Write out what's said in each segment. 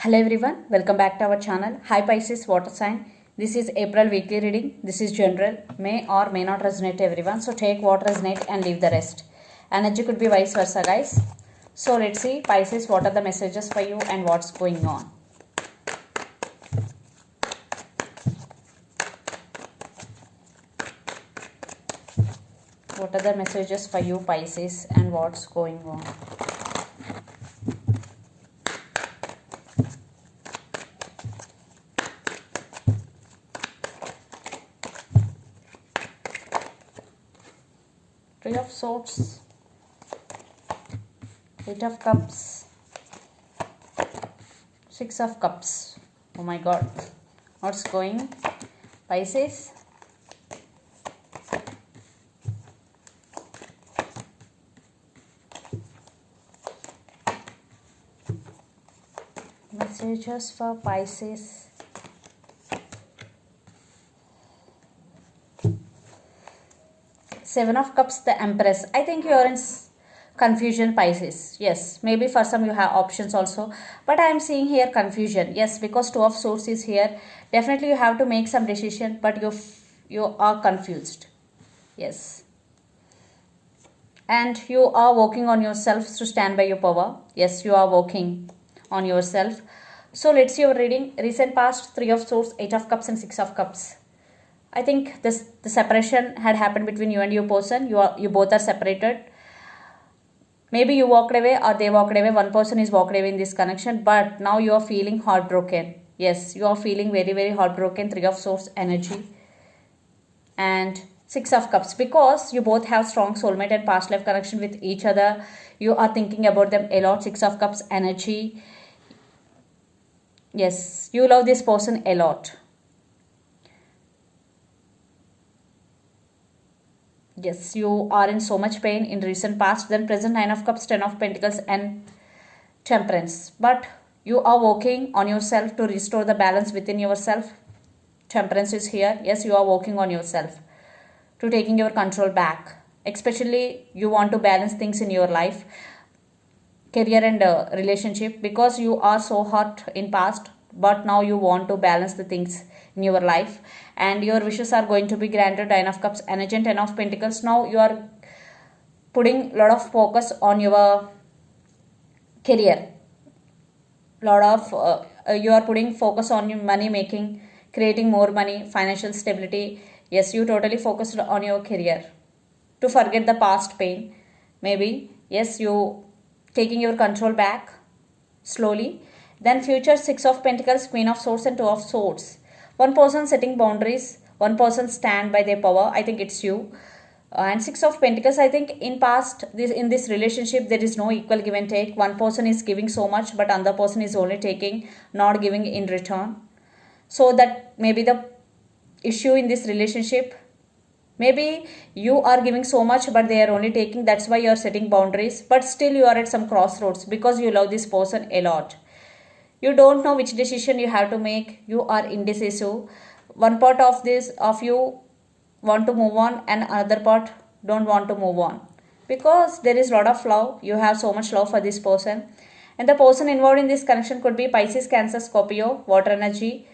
Hello everyone, welcome back to our channel. Hi Pisces water sign. This is April weekly reading. This is general, may or may not resonate to everyone. So take what resonate and leave the rest. Energy could be vice versa, guys. So let's see Pisces, what are the messages for you and what's going on. What are the messages for you Pisces and what's going on. Three of Swords, Eight of Cups, Six of Cups. Oh my god, what's going Pisces? Messages for Pisces. Seven of Cups, the Empress. I think you are in confusion Pisces. Yes, maybe for some you have options also, but I am seeing here confusion. Yes, because Two of Swords is here. Definitely you have to make some decision, but you are confused. Yes, and you are working on yourself to stand by your power. Yes, you are working on yourself. So let's see your reading. Recent past, Three of Swords, Eight of Cups and Six of Cups. I think the separation had happened between you and your person. You both are separated. Maybe you walked away or they walked away. One person is walked away in this connection, but now you are feeling heartbroken. Yes, you are feeling very, very heartbroken. Three of Swords energy and Six of Cups, because you both have strong soulmate and past life connection with each other. You are thinking about them a lot. Six of Cups energy. Yes, you love this person a lot. Yes, you are in so much pain in recent past. Then present, Nine of Cups, Ten of Pentacles and Temperance. But you are working on yourself to restore the balance within yourself. Temperance is here. Yes, you are working on yourself to taking your control back. Especially you want to balance things in your life, career and relationship, because you are so hurt in past, but now you want to balance the things in your life and your wishes are going to be granted. Nine of Cups energy and Ten of Pentacles. Now you are putting a lot of focus on your career. Lot of you are putting focus on your money making, creating more money, financial stability. Yes, you totally focused on your career to forget the past pain. Maybe yes, you taking your control back slowly. Then future, Six of Pentacles, Queen of Swords and Two of Swords. One person setting boundaries, one person stand by their power. I think it's you. And Six of Pentacles, I think in past, in this relationship, there is no equal give and take. One person is giving so much, but another person is only taking, not giving in return. So that may be the issue in this relationship. Maybe you are giving so much, but they are only taking. That's why you are setting boundaries. But still you are at some crossroads because you love this person a lot. You don't know which decision you have to make. You are indecisive. One part of you want to move on and another part don't want to move on, because there is a lot of love. You have so much love for this person, and the person involved in this connection could be Pisces, Cancer, Scorpio, water energy,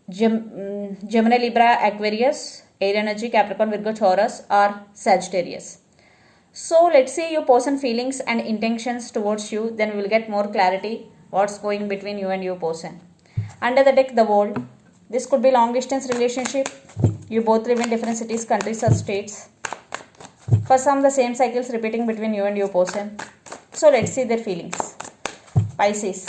Gemini, Libra, Aquarius, air energy, Capricorn, Virgo, Taurus or Sagittarius. So let's see your person feelings and intentions towards you, then we will get more clarity what's going between you and your person. Under the deck, the World. This could be long distance relationship. You both live in different cities, countries or states. For some, the same cycles repeating between you and your person. So let's see their feelings. Pisces.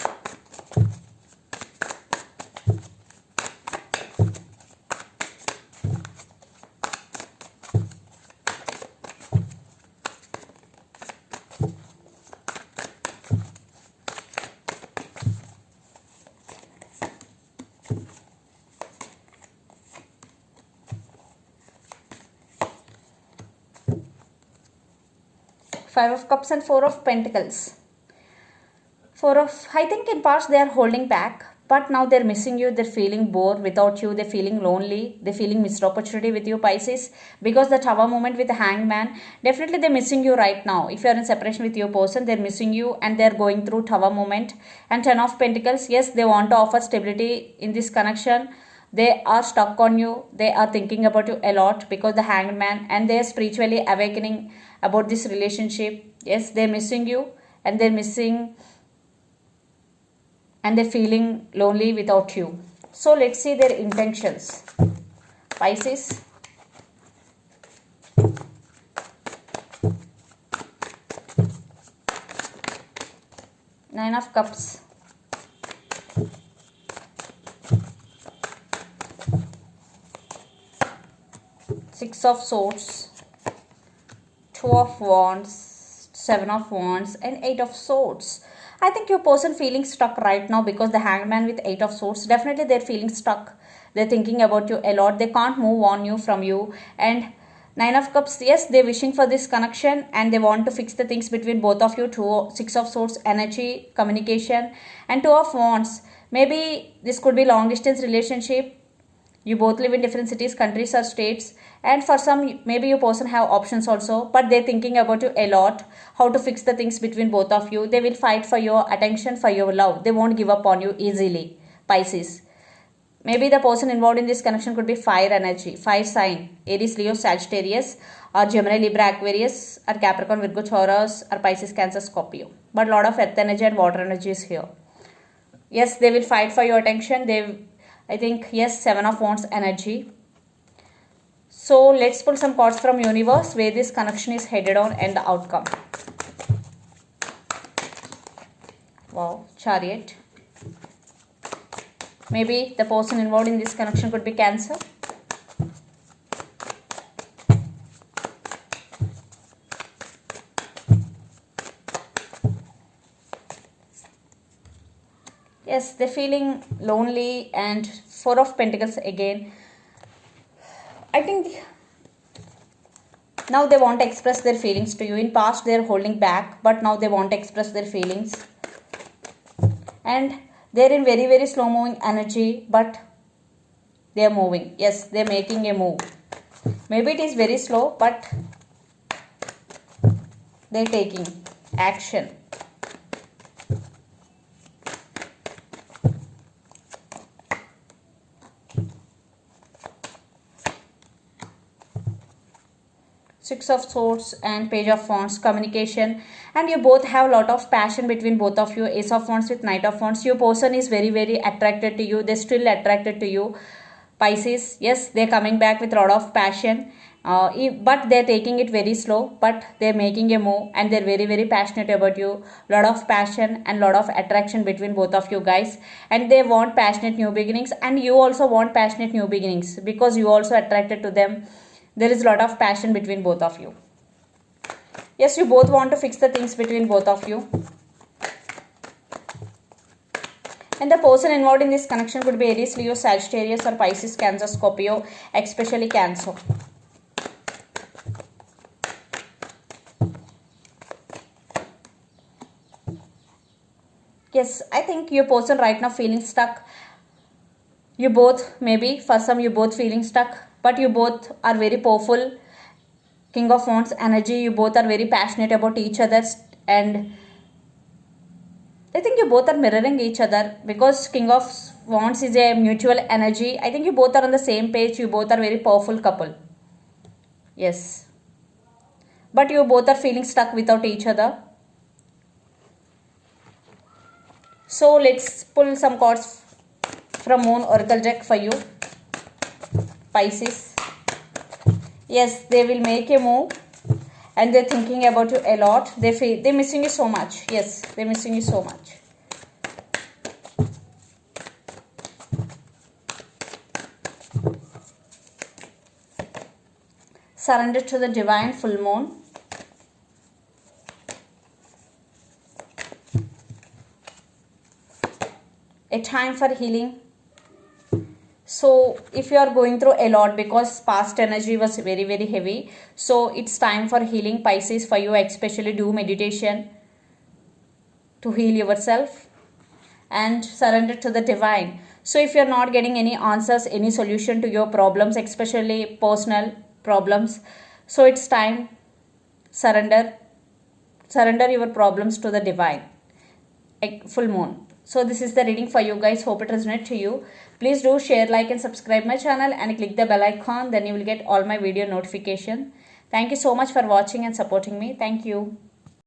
Five of Cups and Four of Pentacles. I think in parts they are holding back, but now they're missing you, they're feeling bored without you, they're feeling lonely, they're feeling missed opportunity with you, Pisces, because the Tower moment with the Hanged Man, definitely they're missing you right now. If you're in separation with your person, they're missing you and they're going through Tower moment. And Ten of Pentacles, yes, they want to offer stability in this connection. They are stuck on you, they are thinking about you a lot because the Hanged Man, and they are spiritually awakening about this relationship. Yes, they're missing you and they're missing and they're feeling lonely without you. So let's see their intentions, Pisces. Nine of Cups, Six of Swords, Two of Wands, Seven of Wands, and Eight of Swords. I think your person feeling stuck right now because the Hanged Man with Eight of Swords, definitely they're feeling stuck. They're thinking about you a lot. They can't move on you from you. And Nine of Cups, yes, they're wishing for this connection and they want to fix the things between both of you. Six of Swords, energy, communication, and Two of Wands. Maybe this could be long distance relationship. You both live in different cities, countries or states, and for some maybe your person have options also, but they're thinking about you a lot, how to fix the things between both of you. They will fight for your attention, for your love. They won't give up on you easily, Pisces. Maybe the person involved in this connection could be fire energy, fire sign, Aries, Leo, Sagittarius, or Gemini, Libra, Aquarius, or Capricorn, Virgo, Taurus, or Pisces, Cancer, Scorpio. But a lot of earth energy and water energy is here. Yes, they will fight for your attention. I think, yes, Seven of Wands energy. So let's pull some cards from universe where this connection is headed on and the outcome. Wow, Chariot. Maybe the person involved in this connection could be Cancer. Yes, they're feeling lonely, and Four of Pentacles again. I think now they want to express their feelings to you. In past they're holding back, but now they want to express their feelings. And they're in very, very slow moving energy, but they're moving. Yes, they're making a move. Maybe it is very slow, but they're taking action. Six of Swords and Page of Wands, communication, and you both have a lot of passion between both of you. Ace of Wands with Knight of Wands. Your person is very, very attracted to you. They're still attracted to you, Pisces. Yes, they're coming back with a lot of passion, but they're taking it very slow, but they're making a move and they're very, very passionate about you. Lot of passion and lot of attraction between both of you guys, and they want passionate new beginnings, and you also want passionate new beginnings because you also attracted to them. There is a lot of passion between both of you. Yes, you both want to fix the things between both of you. And the person involved in this connection could be Aries, Leo, Sagittarius, or Pisces, Cancer, Scorpio, especially Cancer. Yes, I think your person right now feeling stuck. You both, maybe for some you both feeling stuck, but you both are very powerful. King of Wands energy, you both are very passionate about each other, and I think you both are mirroring each other because King of Wands is a mutual energy. I think you both are on the same page. You both are very powerful couple. Yes, but you both are feeling stuck without each other. So let's pull some cards from Moon Oracle deck for you, Pisces. Yes, they will make a move and they're thinking about you a lot. They're missing you so much. Yes, they're missing you so much. Surrender to the divine full moon. A time for healing. So if you are going through a lot because past energy was very, very heavy, so it's time for healing, Pisces, for you. Especially do meditation to heal yourself. and surrender to the divine. So if you're not getting any answers, any solution to your problems, especially personal problems, so it's time, surrender your problems to the divine. Full moon. So this is the reading for you guys. Hope it resonates to you. Please do share, like and subscribe my channel and click the bell icon. Then you will get all my video notification. Thank you so much for watching and supporting me. Thank you.